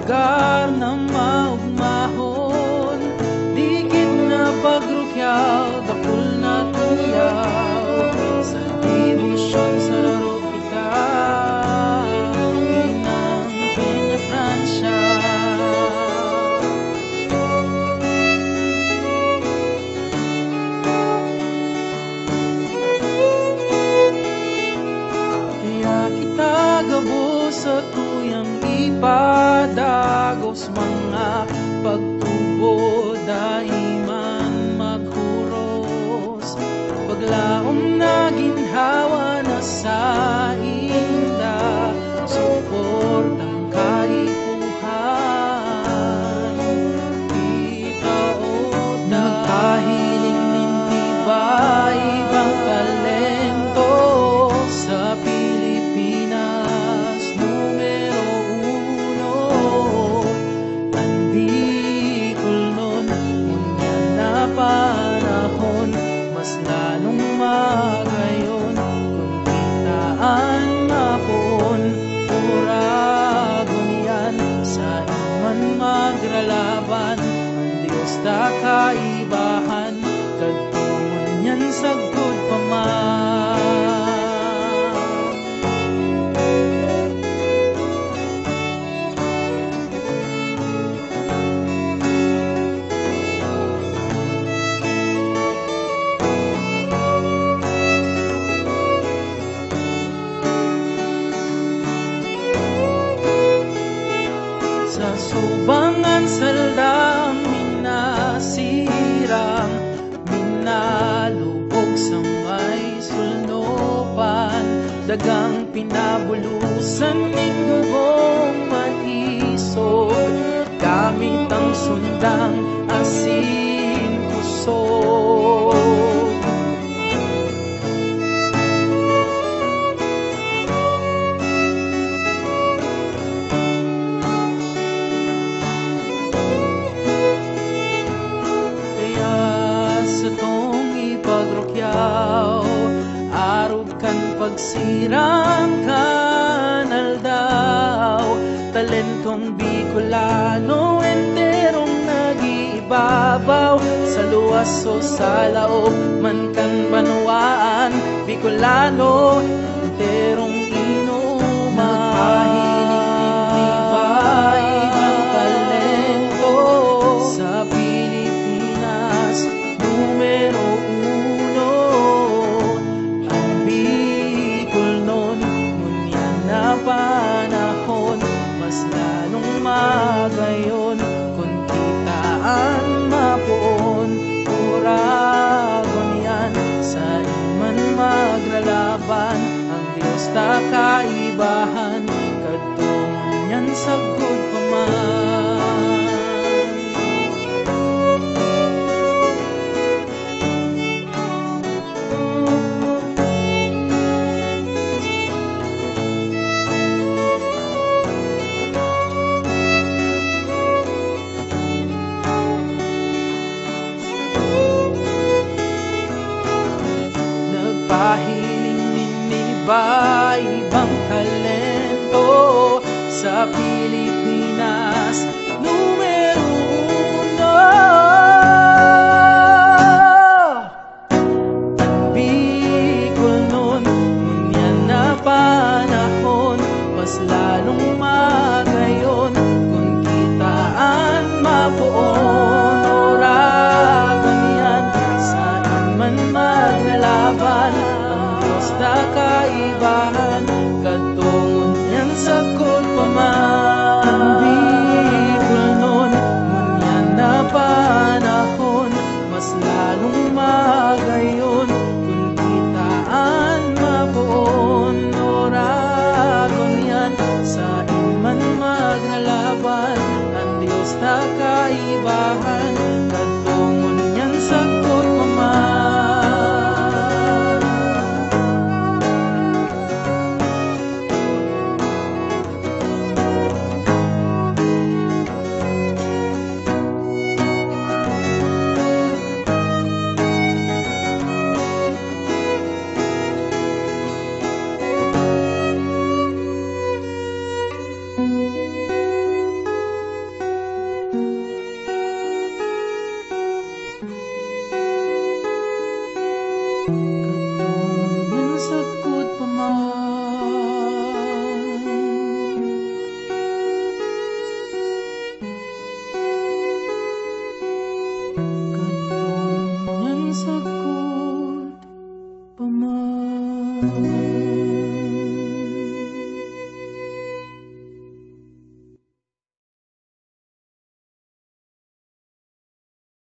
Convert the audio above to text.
lugar na maugmahon, dikit na pagrukyaw, dakul na tuyaw, sa dibisyon sa laro kita, Pinang Peña Francia. Gabo sa tuyang ipadagos, mga pagtubo daiman maghuros, paglaom na ginhawa na sa inda, suportang kaipuhan, itaot nagkahiling nintibay ibang talento sa panahon, mas lalong magayon kung kitaan mapon, uragon yan sa iman magralaban, ang Diyos ta kaibahan, kadtungon yan sagod paman. Sa subangan saldang minasirang, minalubog sa may sulnopan, dagang pinabulusan ng gugong manisod, gamit ang sundang asin kusog. Arog kan pagsirang kanal daw, talentong Bicolano enterong nag-ibabaw, sa luwas o sa laop man kan banwaan, Bicolano enterong inuman. Nagpahiling ng talento sa Pilipinas, numero uno, ang Bicol noon, ngunyan na panahon, mas lalong magayon kung kitaan mapoon, uragon yan sa iman magralaban, ang Diyos ta kaibahan, kadtungon yan sagod paman. Pahiling niniba ibang talento sa Pilipinas, numero uno, ang Bicol noon, ngunyan na panahon, mas lalong magayon kung kitaan mapoon, uragon yan sa iman maglalaban, basta kaibahan, kadtungon yan sagod paman. Ang Bicol noon, ngunyan na panahon, mas lalong magayon kung kitaan mapoon, uragon yan sa iman maglalaban, ang Diyos na kaibahan, kadtungon yan sagod paman. Katunyan sa good paman.